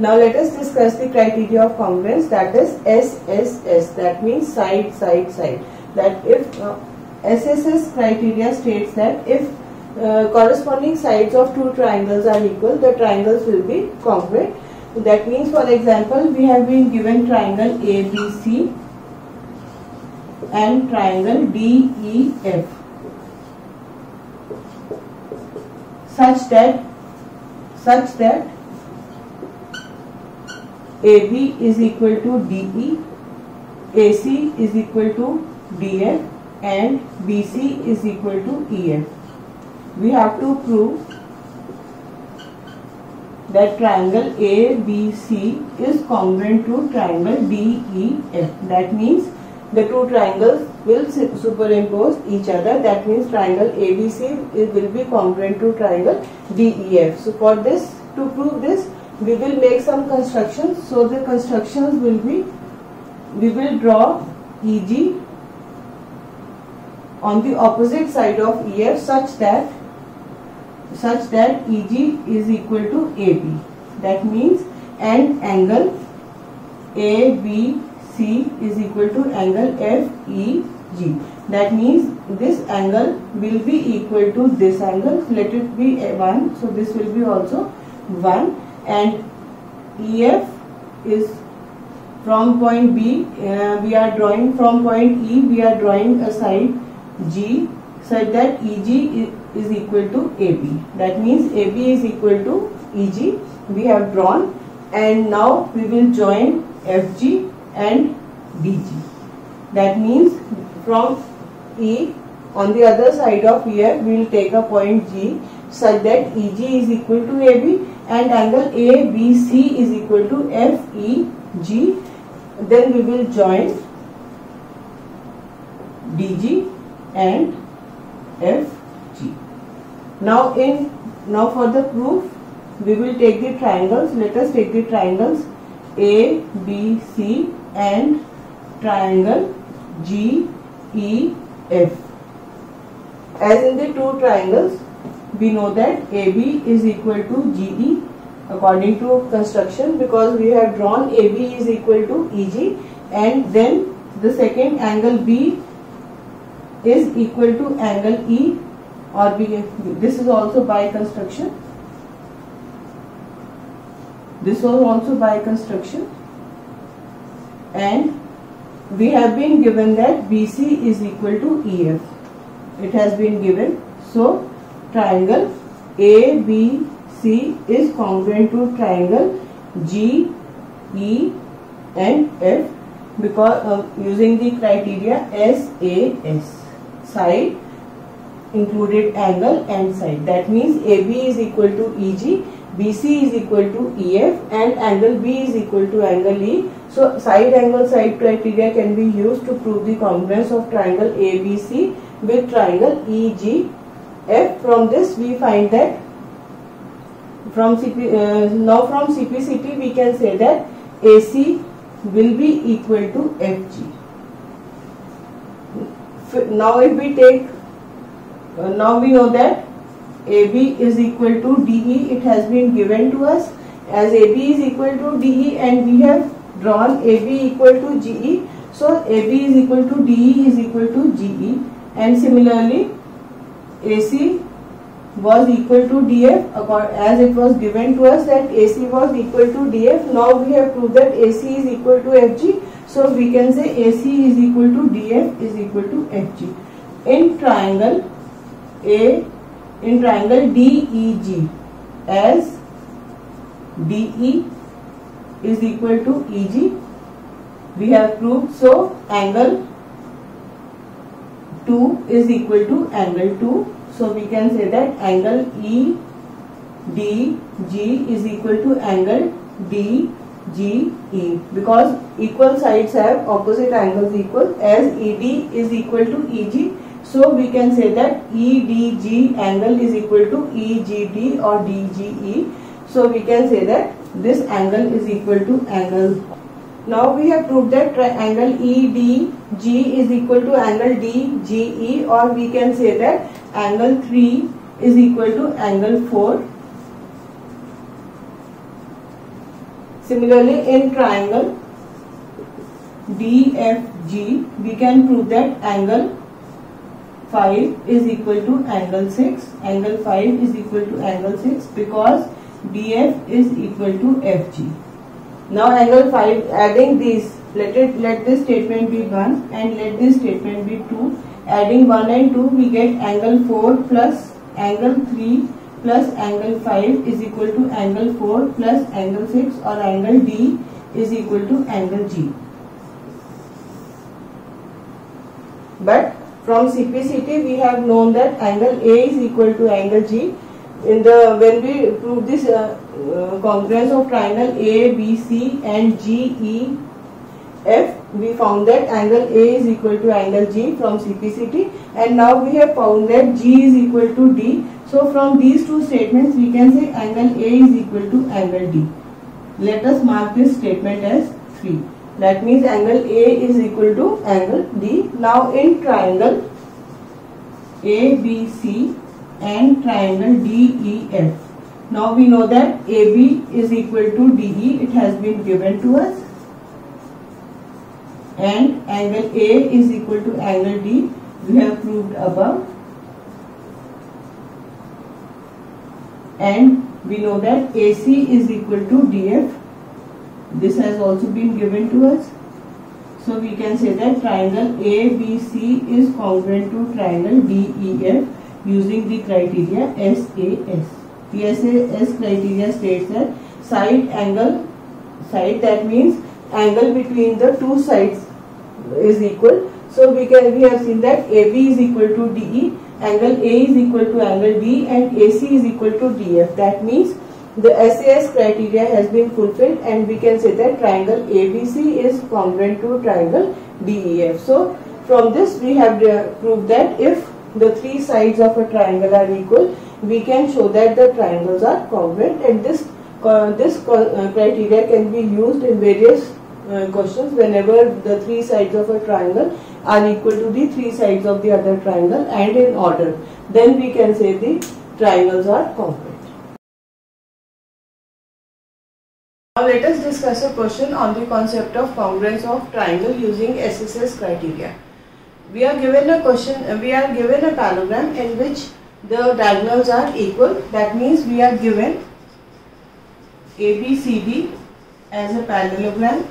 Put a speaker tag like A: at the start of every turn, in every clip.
A: Now let us discuss the criteria of congruence, that is SSS, that means side, side, side. That if SSS criteria states that if corresponding sides of two triangles are equal, the triangles will be congruent. That means, for example, we have been given triangle ABC and triangle DEF such that AB is equal to DE, AC is equal to DF and BC is equal to EF. We have to prove that triangle ABC is congruent to triangle DEF. That means the two triangles will superimpose each other. That means triangle ABC will be congruent to triangle DEF. So for this, to prove this, we will make some constructions. So the constructions will be, we will draw EG on the opposite side of EF such that EG is equal to AB. That means and angle ABC is equal to angle FEG. That means this angle will be equal to this angle. Let it be 1. So this will be also 1. And EF is from point B. We are drawing from point E. We are drawing a side G such that EG is equal to AB. That means AB is equal to EG. We have drawn, and now we will join FG and DG. That means from E, on the other side of EF, we will take a point G such that EG is equal to AB and angle ABC is equal to FEG. Then we will join DG and FG. Now for the proof, we will take the triangles. Let us take the triangles ABC and triangle GEF. As in the two triangles, we know that AB is equal to GE according to construction, because we have drawn AB is equal to EG, and then the second angle B is equal to angle E, or this is also by construction. This was also by construction, and we have been given that BC is equal to EF. It has been given. So triangle ABC is congruent to triangle GE and F, because using the criteria SAS, side included angle and side. That means AB is equal to EG, BC is equal to EF and angle B is equal to angle E. So side angle side criteria can be used to prove the congruence of triangle ABC with triangle EGF. From this we find that from CPCT we can say that AC will be equal to FG. Now if we take, now we know that AB is equal to DE. It has been given to us as AB is equal to DE, and we have drawn AB equal to GE. So AB is equal to DE is equal to GE, and similarly AC was equal to DF as it was given to us that AC was equal to DF. Now we have proved that AC is equal to FG. So we can say AC is equal to DF is equal to FG. In triangle DEG, as DE is equal to EG, we have proved. So angle 2 is equal to angle 2. So we can say that angle EDG is equal to angle DGE, because equal sides have opposite angles equal. As ED is equal to EG, so we can say that EDG angle is equal to EGD or DGE. So we can say that this angle is equal to angle. Now we have proved that angle EDG is equal to angle DGE, or we can say that angle 3 is equal to angle 4. Similarly, in triangle DFG, we can prove that angle 5 is equal to angle 6. Angle 5 is equal to angle 6 because DF is equal to FG. Now angle 5, adding these, let this statement be 1 and let this statement be 2. Adding 1 and 2, we get angle 4 plus angle 3 plus angle 5 is equal to angle 4 plus angle 6, or angle D is equal to angle G. But from CPCT we have known that angle A is equal to angle G. When we prove this congruence of triangle ABC and GEF, we found that angle A is equal to angle G from CPCT, and now we have found that G is equal to D. So from these two statements we can say angle A is equal to angle D. Let us mark this statement as 3. That means angle A is equal to angle D. Now in triangle ABC and triangle DEF, now we know that AB is equal to DE. It has been given to us, and angle A is equal to angle D. We have proved above, and we know that AC is equal to DF. This has also been given to us. So we can say that triangle ABC is congruent to triangle DEF using the criteria SAS. The SAS criteria states that side, that means angle between the two sides is equal. So we have seen that AB is equal to DE, angle A is equal to angle D, and AC is equal to DF. That means the SAS criteria has been fulfilled, and we can say that triangle ABC is congruent to triangle DEF. So from this we have proved that if the three sides of a triangle are equal, we can show that the triangles are congruent, and this criteria can be used in various questions whenever the three sides of a triangle are equal to the three sides of the other triangle and in order. Then we can say the triangles are congruent. Now let us discuss a question on the concept of congruence of triangle using SSS criteria. We are given a parallelogram in which the diagonals are equal. That means we are given ABCD as a parallelogram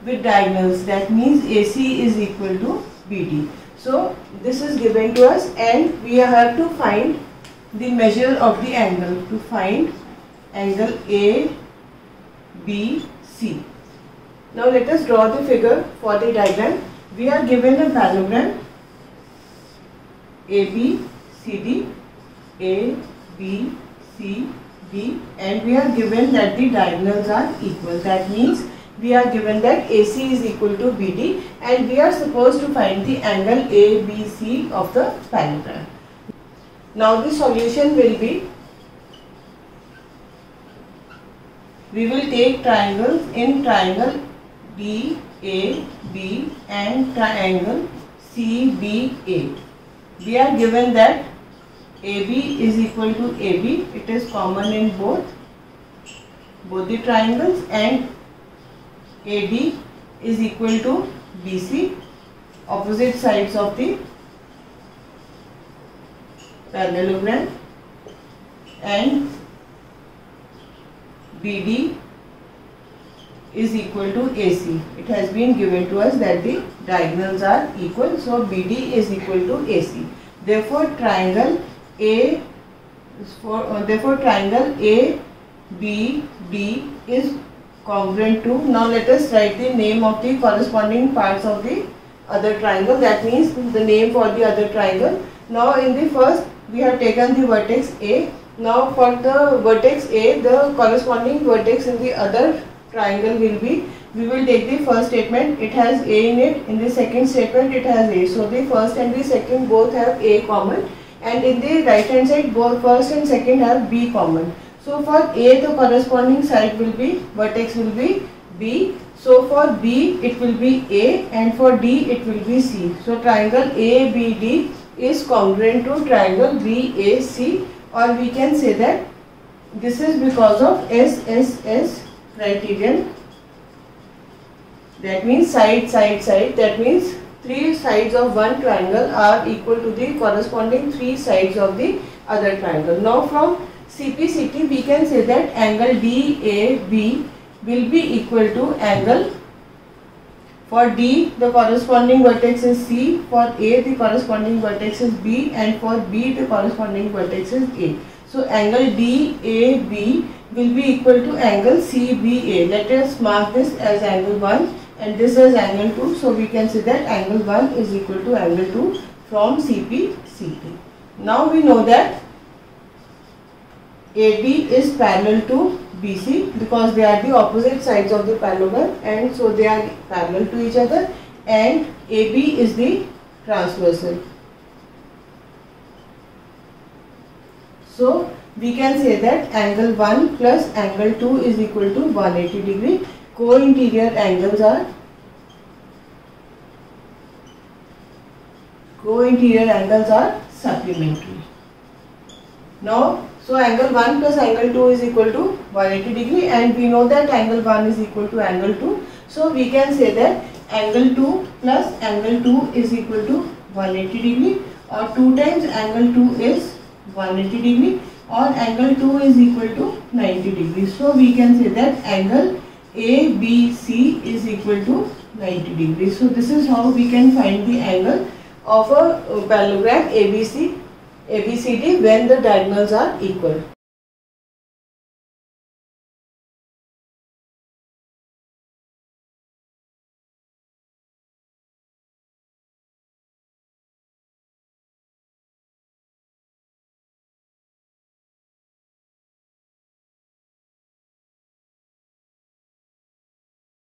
A: with diagonals. That means AC is equal to BD. So this is given to us, and we have to find the measure of the angle. To find angle ABC. Now let us draw the figure for the diagram. We are given a parallelogram ABCD, and we are given that the diagonals are equal. That means we are given that AC is equal to BD, and we are supposed to find the angle ABC of the parallelogram. Now the solution will be, we will take triangles in triangle DAB and triangle CBA. We are given that AB is equal to AB. It is common in both the triangles, and AD is equal to BC, opposite sides of the parallelogram, and BD is equal to AC. It has been given to us that the diagonals are equal, so BD is equal to AC. Therefore triangle ABD is congruent to. Now let us write the name of the corresponding parts of the other triangle. That means the name for the other triangle. Now in the first we have taken the vertex A. Now for the vertex A, the corresponding vertex in the other triangle will be, we will take the first statement, it has A in it. In the second statement it has A. So the first and the second both have A common, and in the right hand side both first and second have B common. So for A the corresponding side will be, vertex will be B. So for B it will be A, and for D it will be C. So triangle ABD is congruent to triangle BAC, or we can say that this is because of SSS criterion. That means side, side, side. That means 3 sides of one triangle are equal to the corresponding 3 sides of the other triangle. Now from CPCT we can say that angle DAB will be equal to angle, for D the corresponding vertex is C, for A the corresponding vertex is B, and for B the corresponding vertex is A. So angle DAB will be equal to angle CBA. Let us mark this as angle 1 and this as angle 2. So we can say that angle 1 is equal to angle 2 from CPCT. Now we know that AB is parallel to BC because they are the opposite sides of the parallelogram, and so they are parallel to each other, and AB is the transversal. So we can say that angle 1 plus angle 2 is equal to 180 degree. Co-interior angles are supplementary. Now, so angle 1 plus angle 2 is equal to 180 degree, and we know that angle 1 is equal to angle 2. So we can say that angle 2 plus angle 2 is equal to 180 degree, or 2 times angle 2 is 180 degree, or angle 2 is equal to 90 degrees. So we can say that angle ABC is equal to 90 degrees. So this is how we can find the angle of a parallelogram ABCD when the diagonals are equal.